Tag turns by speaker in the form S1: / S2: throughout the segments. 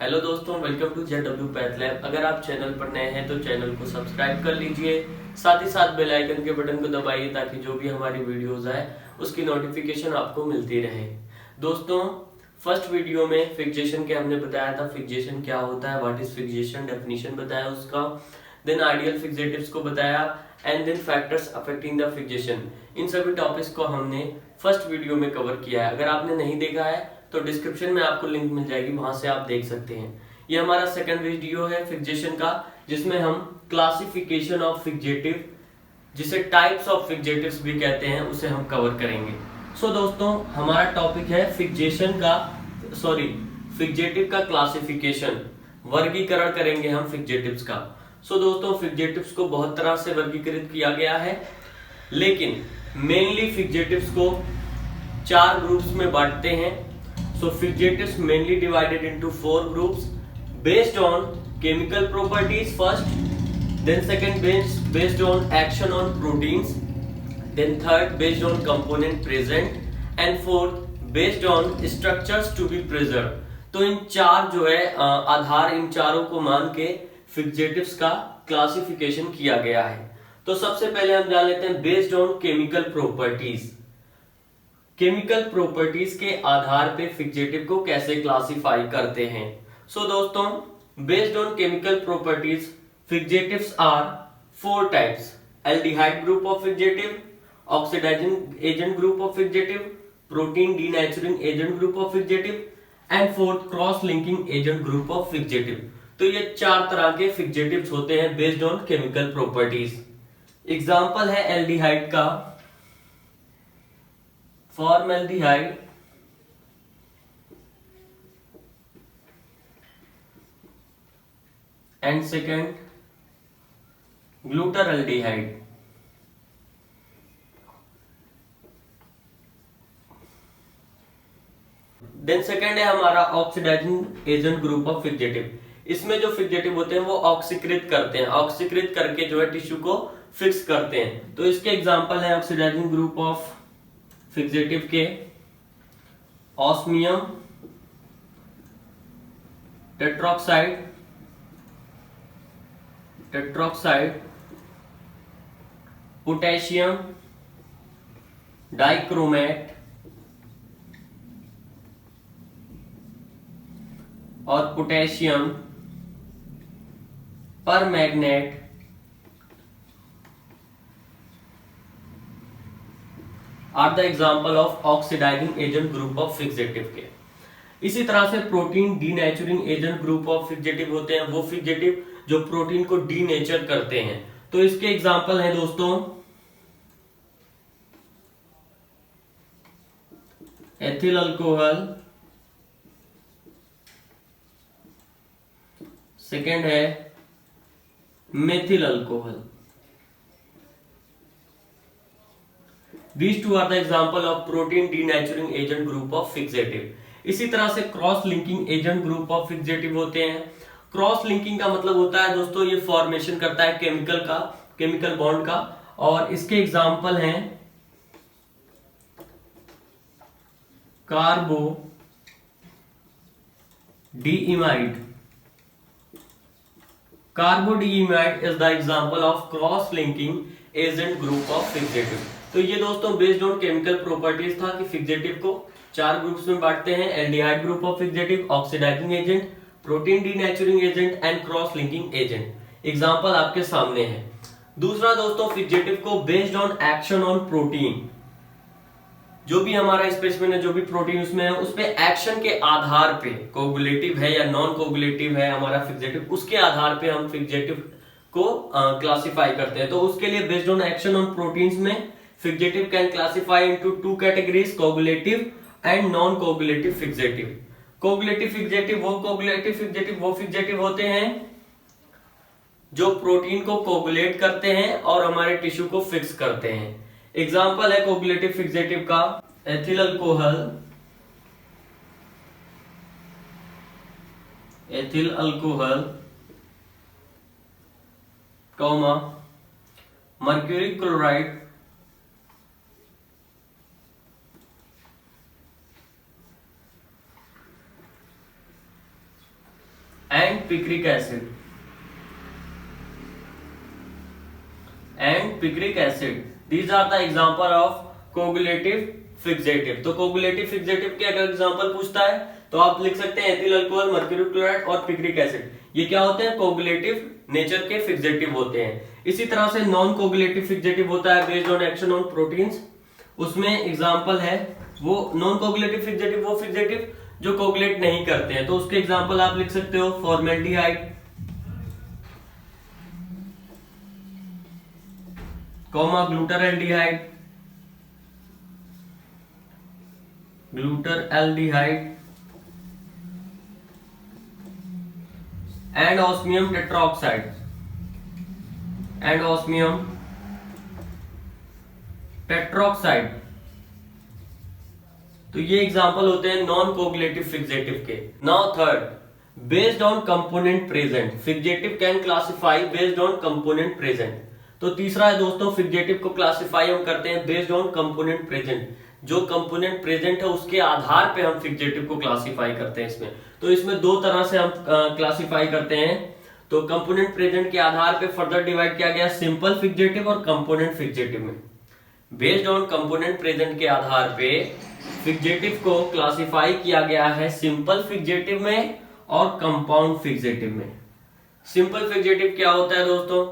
S1: Hello दोस्तों, welcome to JW path lab. अगर आप चैनल पर नए हैं तो चैनल को सब्सक्राइब कर लीजिए, साथ ही साथ बेल आइकन के बटन को दबाइए ताकि जो भी हमारी वीडियोस आए उसकी नोटिफिकेशन आपको मिलती रहे। दोस्तों, फर्स्ट वीडियो में फिक्सेशन के हमने बताया था, फिक्सेशन क्या होता है, व्हाट इज फिक्सेशन, डेफिनेशन बताया उसका, देन आइडियल फिक्सेटिव्स को बताया and then factors affecting the fixation. इन सभी टॉपिक्स को हमने फर्स्ट वीडियो में कवर किया है। अगर आपने नहीं देखा है तो डिस्क्रिप्शन में आपको लिंक मिल जाएगी, वहां से आप देख सकते हैं। ये हमारा सेकंड वीडियो है फिक्सेशन का, जिसमें हम क्लासिफिकेशन ऑफ फिक्सेटिव, जिसे टाइप्स ऑफ फिक्सेटिव्स भी कहते हैं, उसे हम कवर करेंगे। सो दोस्तों, हमारा टॉपिक है फिक्सेशन का फिक्सेटिव का क्लासिफिकेशन, वर्गीकरण करेंगे हम फिक्सेटिव्स का। सो दोस्तों, फिक्सेटिव्स को बहुत तरह से वर्गीकृत किया गया है, लेकिन मेनली फिक्सेटिव्स को 4 ग्रुप्स में बांटते हैं। So figgetives mainly divided into 4 groups based on chemical properties first, then second based on action on proteins, then third based on component present, and fourth based on structures to be preserved। तो इन 4 जो है आधार, इन चारों को मान के fixatives का classification किया गया है। तो सबसे पहले हम जान लेते हैं based on chemical properties. Chemical properties के आधार पे फिक्सेटिव को कैसे क्लासिफाई करते हैं। सो दोस्तों, based on chemical properties fixatives are 4 types: aldehyde group of fixative, oxidising agent group of fixative, protein denaturing agent group of fixative, and fourth cross linking agent group of fixative. तो ये 4 तरह के fixatives होते हैं based on chemical properties. Example है aldehyde का, formaldehyde, and second glutaraldehyde. Then second है हमारा oxidising agent group of fixative. इसमें जो फिक्सेटिव होते हैं वो ऑक्सीकृत करते हैं, ऑक्सीकृत करके जो है टिश्यू को फिक्स करते हैं। तो इसके एग्जांपल है ऑक्सीडाइजिंग ग्रुप ऑफ फिक्सेटिव के ऑस्मियम टेट्रोक्साइड, पोटेशियम डाइक्रोमेट और potassium permanganate are the example of oxidising agent group of fixative के। इसी तरह से protein denaturing agent group of fixative होते हैं वो फिक्सेटिव जो प्रोटीन को डीनेचर करते हैं। तो इसके एग्जाम्पल हैं दोस्तों एथिल अल्कोहल, सेकेंड है methyl alcohol. These two are the example of protein denaturing agent group of fixative। इसी तरह से cross linking agent group of fixative होते हैं। क्रॉस लिंकिंग का मतलब होता है दोस्तों, ये फॉर्मेशन करता है केमिकल बॉन्ड का, और इसके एग्जाम्पल हैं carbodiimide. Carbodiimide is the example of cross linking agent group of fixative. तो ये दोस्तों बेस्ड ऑन केमिकल प्रॉपर्टीज था कि फिक्सेटिव को 4 ग्रुप्स में बांटते हैं: aldehyde group of fixative, oxidising agent, protein denaturing agent and cross linking agent. Example आपके सामने है। दूसरा दोस्तों, फिक्सेटिव को based on action on protein, जो भी हमारा स्पेसिमेन है, जो भी प्रोटीन उसमें है, उस पे एक्शन के आधार पे कोगुलेटिव है या नॉन कोगुलेटिव है हमारा फिक्सेटिव, उसके आधार पे हम फिक्सेटिव को क्लासिफाई करते हैं। तो उसके लिए based on action on proteins में fixative can classify into 2 categories: coagulative and non coagulative fixative. Coagulative fixative वो फिक्सेटिव होते हैं जो प्रोटीन को कोगुलेट करते हैं और हमारे टिश्यू को फिक्स करते हैं। एग्जाम्पल है कोगुलेटिव फिक्सेटिव का ethyl alcohol, mercury chloride, and picric acid these are the example of coagulative fixative. तो कोगुलेटिव फिक्सेटिव के अगर एग्जांपल पूछता है तो आप लिख सकते हैं एथिल अल्कोहल, मर्क्यूरी क्लोराइड और पिक्रिक एसिड। ये क्या होते हैं? कोगुलेटिव नेचर के फिक्सेटिव होते हैं। इसी तरह से नॉन कोगुलेटिव फिक्सेटिव होता है based on action on proteins. उसमें एग्जांपल है वो नॉन कोगुलेटिव फिक्सेटिव, वो फिक्सेटिव जो कोगुलेट नहीं करते हैं। तो उसके एग्जांपल आप लिख सकते हो फॉर्मेल्डिहाइड, ग्लूटरएल्डिहाइड एंड ऑस्मियम टेट्रोक्साइड। तो ये एग्जांपल होते हैं नॉन कोगुलेटिव फिक्सेटिव के। Now third, based on component present fixative can classify based on component present. तो तीसरा है दोस्तों, फिक्सेटिव को क्लासिफाई हम करते हैं बेस्ड ऑन कंपोनेंट प्रेजेंट। जो कंपोनेंट प्रेजेंट है उसके आधार पे हम फिक्सेटिव को क्लासिफाई करते हैं इसमें। तो इसमें दो तरह से हम क्लासिफाई करते हैं। तो कंपोनेंट प्रेजेंट के आधार पे फर्दर डिवाइड किया गया सिंपल फिक्सेटिव और कंपोनेंट फिक्सेटिव में। बेस्ड ऑन कंपोनेंट प्रेजेंट के आधार पे फिक्सेटिव को क्लासिफाई किया गया है सिंपल फिक्सेटिव में और कंपाउंड फिक्सेटिव में। सिंपल फिक्सेटिव क्या होता है दोस्तों?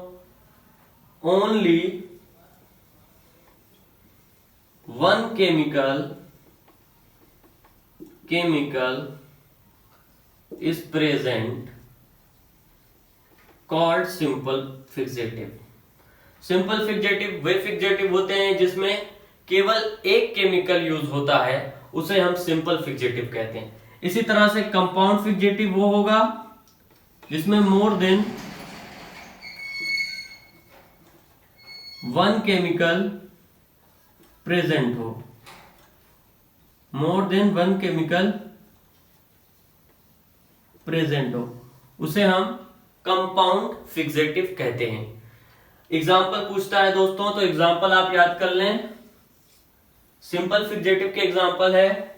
S1: Only one chemical is present called simple fixative। Simple fixative वे फिक्सेटिव होते हैं जिसमें केवल एक केमिकल यूज होता है, उसे हम सिंपल फिक्सेटिव कहते हैं। इसी तरह से कंपाउंड फिक्सेटिव वो होगा जिसमें more than one chemical present हो, more than one chemical present हो, उसे हम कंपाउंड फिक्सेटिव कहते हैं। एग्जाम्पल पूछता है दोस्तों, तो एग्जाम्पल आप याद कर लें। सिंपल फिक्सेटिव के एग्जाम्पल है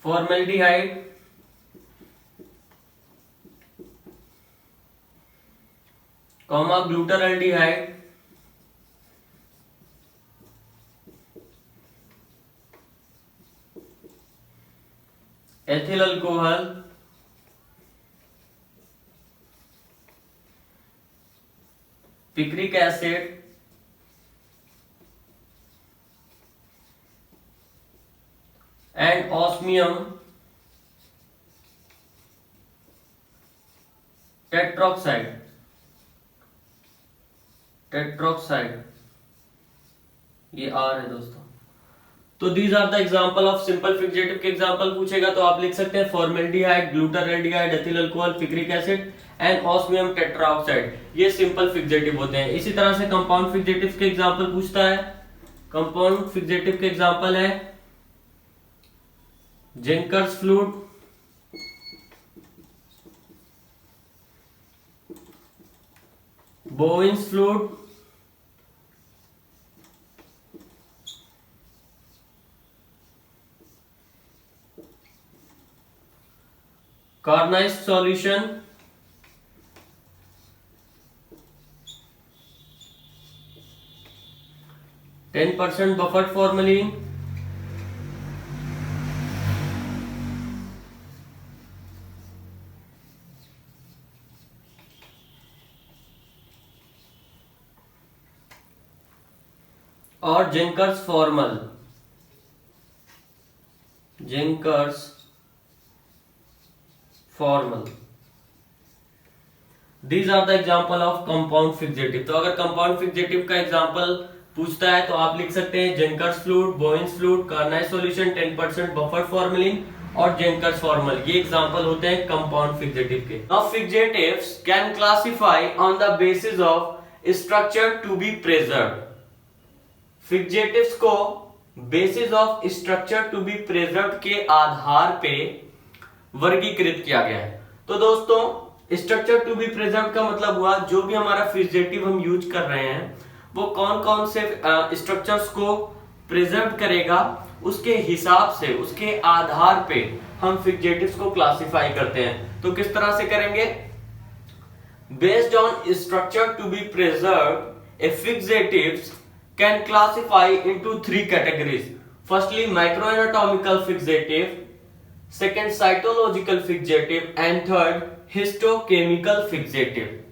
S1: formaldehyde, glutaraldehyde, ethyl alcohol, picric acid, and osmium tetroxide. ये आर है दोस्तों। तो these are the example of simple fixative के एग्जांपल पूछेगा तो आप लिख सकते हैं formaldehyde, glutaraldehyde, ethyl alcohol, picric acid and osmium tetroxide. ये सिंपल फिक्सेटिव होते हैं। इसी तरह से कंपाउंड फिक्सेटिव के एग्जांपल पूछता है। कंपाउंड फिक्सेटिव के एग्जांपल है Zenker's fluid, Bouin's fluid, Carnoy's solution, %10 buffered formalin, और Zenker's formol. These are the example of compound fixative. तो अगर कंपाउंड फिक्सेटिव का एग्जाम्पल पूछता है तो आप लिख सकते हैं Zenker's fluid, Bouin's fluid, Carnoy's solution, 10% buffered formalin और जेंकर्स फॉर्मल। ये एग्जाम्पल होते हैं कंपाउंड फिक्सेटिव के। Now fixatives can classify on the basis of structure to be preserved. Fixatives को basis of structure to be preserved के आधार पे वर्गीकृत किया गया है। तो दोस्तों स्ट्रक्चर टू बी प्रिजर्व्ड का मतलब हुआ जो भी हमारा फिक्सेटिव हम यूज कर रहे हैं वो कौन कौन से स्ट्रक्चर्स को प्रिजर्व करेगा, उसके हिसाब से, उसके आधार पे हम फिक्सेटिव्स को क्लासिफाई करते हैं। तो किस तरह से करेंगे? Based on structure to be preserved, a fixatives can classify into 3 categories. Firstly micro anatomical fixative, second cytological fixative and third histochemical fixative.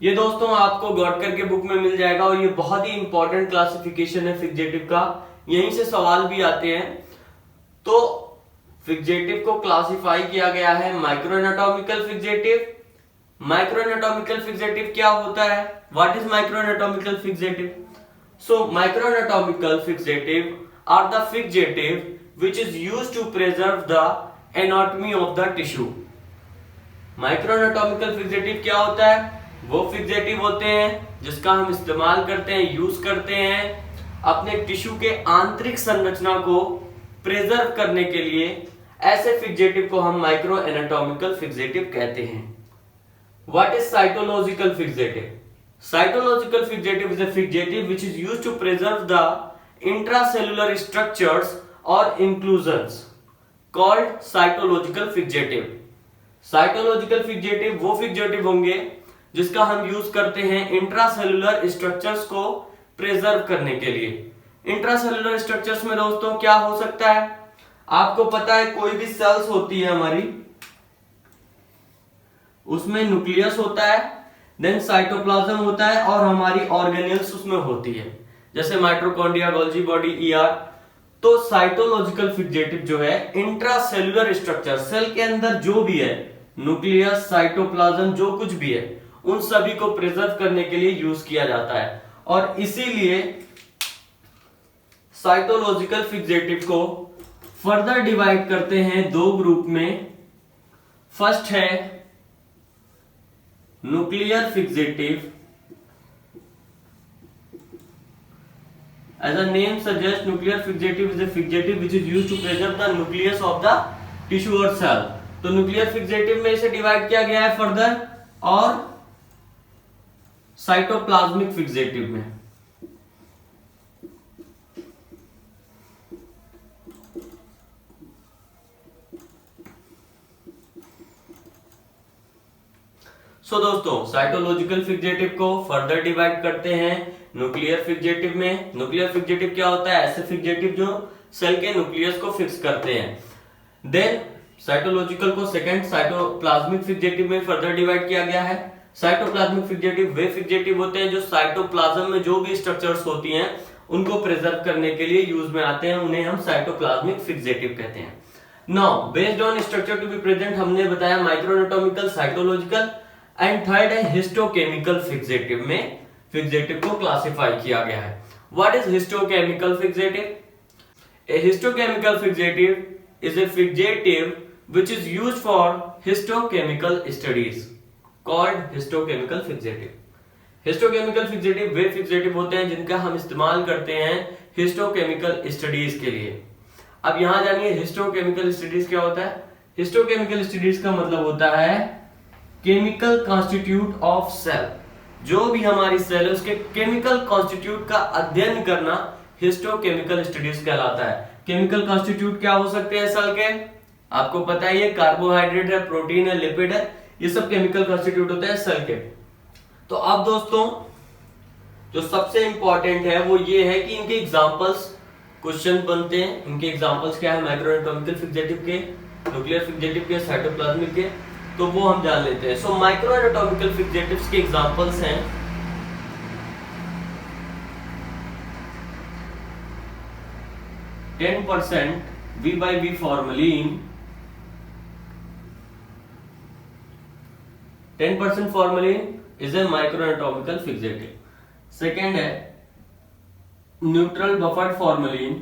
S1: ये दोस्तों आपको गॉडकर के बुक में मिल जाएगा और ये बहुत ही इंपॉर्टेंट क्लासिफिकेशन है फिक्सेटिव का, यहीं से सवाल भी आते हैं। तो फिक्सेटिव को क्लासिफाई किया गया है micro anatomical fixative. Micro anatomical fixative क्या होता है? What is micro anatomical fixative? So micro anatomical fixative are the fixative which is used to preserve the anatomy of the tissue. Micro anatomical fixative क्या होता है? वो fixative होते हैं जिसका हम इस्तेमाल करते हैं, यूज करते हैं अपने टिश्यू के आंतरिक संरचना को प्रिजर्व करने के लिए। ऐसे फिक्सेटिव को हम माइक्रो एनाटॉमिकल फिक्सेटिव कहते हैं। What is cytological fixative? Cytological fixative is a fixative which is used to preserve the intracellular structures और inclusions called cytological fixative. Cytological fixative वो फिक्सेटिव होंगे जिसका हम यूज करते हैं इंट्रासेल्युलर स्ट्रक्चर्स को प्रिजर्व करने के लिए। इंट्रासेल्युलर स्ट्रक्चर्स में दोस्तों क्या हो सकता है? आपको पता है कोई भी सेल्स होती है हमारी, उसमें न्यूक्लियस होता है, देन साइटोप्लाज्म होता है और हमारी ऑर्गेनेल्स उसमें होती है, जैसे माइटोकॉन्ड्रिया, गोल्जी बॉडी, ईआर। तो साइटोलॉजिकल फिक्सेटिव जो है इंट्रासेल्युलर स्ट्रक्चर, सेल के अंदर जो भी है, न्यूक्लियस, साइटोप्लाज्म, जो कुछ भी है, उन सभी को प्रिजर्व करने के लिए यूज किया जाता है। और इसीलिए साइटोलॉजिकल फिक्सेटिव को फर्दर डिवाइड करते हैं 2 ग्रुप में। फर्स्ट है nuclear fixative. As a name suggests, nuclear fixative is a fixative which is used to preserve the nucleus of the tissue or cell। तो न्यूक्लियर फिक्सेटिव में इसे divide किया गया है फर्दर, और साइटोप्लाज्मिक फिक्सेटिव में। सो दोस्तों साइटोलॉजिकल फिक्सेटिव को फर्दर डिवाइड करते हैं न्यूक्लियर फिक्सेटिव में। न्यूक्लियर फिक्सेटिव क्या होता है? ऐसे फिक्सेटिव जो सेल के न्यूक्लियस को फिक्स करते हैं। देन साइटोलॉजिकल को सेकंड साइटोप्लाज्मिक फिक्सेटिव में फर्दर डिवाइड किया गया है। साइटोप्लाज्मिक फिक्सेटिव वे फिक्सेटिव होते हैं जो साइटोप्लाज्म में जो भी स्ट्रक्चर्स होती हैं उनको प्रिजर्व करने के लिए यूज में आते हैं, उन्हें हम साइटोप्लाज्मिक फिक्सेटिव कहते हैं। Now based on structure to be present हमने बताया micro anatomical, cytological and third है हिस्टोकेमिकल फिक्सेटिव में फिक्सेटिव को क्लासिफाई किया गया है। What is histochemical fixative? A histochemical fixative is a fixative which is used for histochemical studies called histochemical fixative. Histochemical fixative वे fixative होते हैं जिनका हम इस्तेमाल करते हैं हिस्टोकेमिकल स्टडीज के लिए। अब यहां जानिए हिस्टोकेमिकल स्टडीज क्या होता है। हिस्टोकेमिकल स्टडीज का मतलब होता है केमिकल कॉन्स्टिट्यूट ऑफ सेल। जो भी हमारी सेल है उसके केमिकल कॉन्स्टिट्यूट का अध्ययन करना हिस्टोकेमिकल स्टडीज कहलाता है। केमिकल कॉन्स्टिट्यूट क्या हो सकते हैं सेल के? आपको पता ही है, कार्बोहाइड्रेट है, प्रोटीन है, लिपिड है, ये सब केमिकल कॉन्स्टिट्यूट होते हैं सेल के। तो अब दोस्तों जो सबसे इंपॉर्टेंट है वो ये है कि इनके एग्जांपल्स क्वेश्चन बनते हैं। इनके एग्जांपल्स क्या है? माइक्रो एनाटॉमिकल फिक्सेटिव के, न्यूक्लियर फिक्सेटिव के, साइटोप्लाज्मिक के, तो वो हम जान लेते हैं। सो माइक्रो एनाटॉमिकल फिक्सेटिव्स के एग्जांपल्स हैं 10% V/V formalin, 10% formalin is a microanatomical fixative। Second है neutral buffered formalin,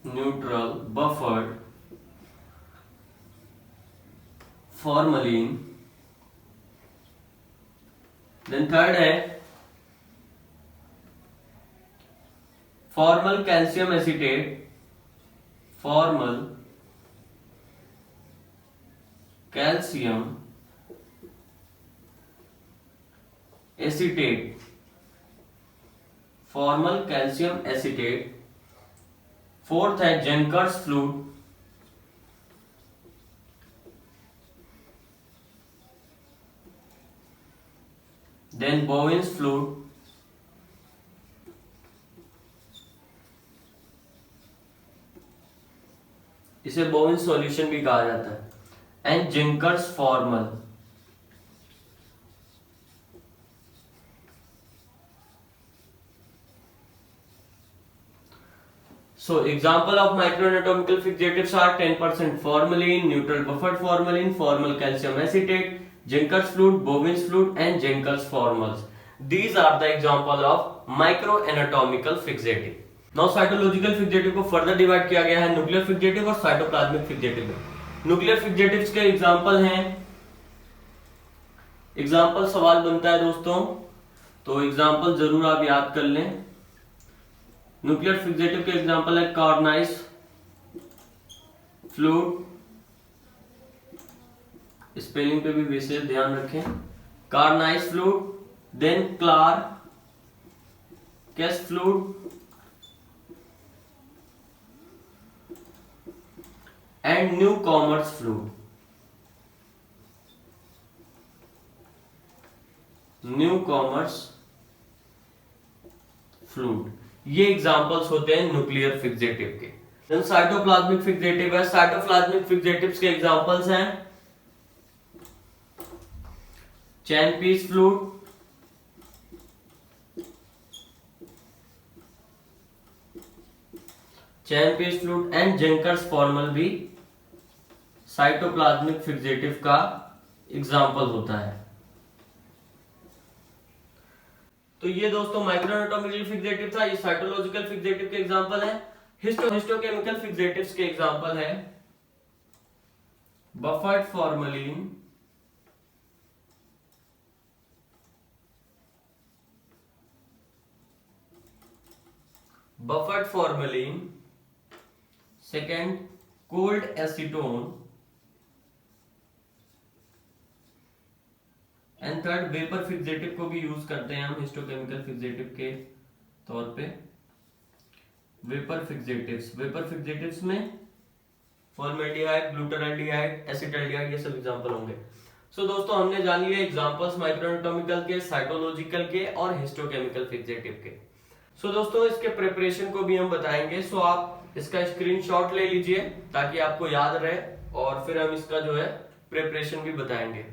S1: neutral buffered formalin. Then third है formal calcium acetate, formal calcium acetate. Formal calcium acetate, fourth है Zenker's fluid, then Bouin's fluid, इसे Bouin's solution भी कहा जाता है, and Zenker's formol. So example of microanatomical fixatives are 10% formalin, neutral buffered formalin, formal calcium acetate, Jenker's fluid, Bowen's fluid and Jenker's formals. These are the example of microanatomical fixative. Now cytological fixative को further divide किया गया है nuclear fixative और cytoplasmic fixative में। Nuclear fixatives के example हैं, example सवाल बनता है दोस्तों, तो example जरूर आप याद कर लें। न्यूक्लियर फिक्सेटिव के एग्जांपल है कार्नाइस फ्लूइड, स्पेलिंग पे भी विशेष ध्यान रखें, Carnoy's fluid, then Clarke's fluid and Newcomer's fluid. Newcomer's fluid, ये एग्जांपल्स होते हैं न्यूक्लियर फिक्सेटिव के। देन साइटोप्लाज्मिक फिक्सेटिव है। साइटोप्लाज्मिक फिक्सेटिव्स के एग्जांपल्स हैं Champy's fluid, Champy's fluid and Zenker's formol भी cytoplasmic fixative का example होता है। तो ये दोस्तों माइक्रोएनाटॉमिकल फिक्सेटिव था, ये साइटोलॉजिकल फिक्सेटिव के एग्जांपल है। हिस्टोकेमिकल फिक्सेटिव्स के एग्जांपल है buffered formalin, buffered formalin, second cold acetone and third vapour fixative को भी यूज करते हैं हम हिस्टोकेमिकल फिक्सेटिव के तौर पे। वेपर फिक्सेटिव्स में फॉर्मेल्डिहाइड, ग्लूटाराल्डिहाइड, एसिटाल्डिहाइड, ये सब एग्जांपल होंगे। सो दोस्तों हमने जान लिया एग्जांपल्स माइक्रोएनाटॉमिकल के, साइटोलॉजिकल के और हिस्टोकेमिकल फिक्सेटिव के। सो दोस्तों इसके प्रिपरेशन को भी हम बताएंगे। सो आप इसका स्क्रीनशॉट ले लीजिए ताकि आपको याद रहे और फिर हम इसका जो है प्रिपरेशन भी बताएंगे।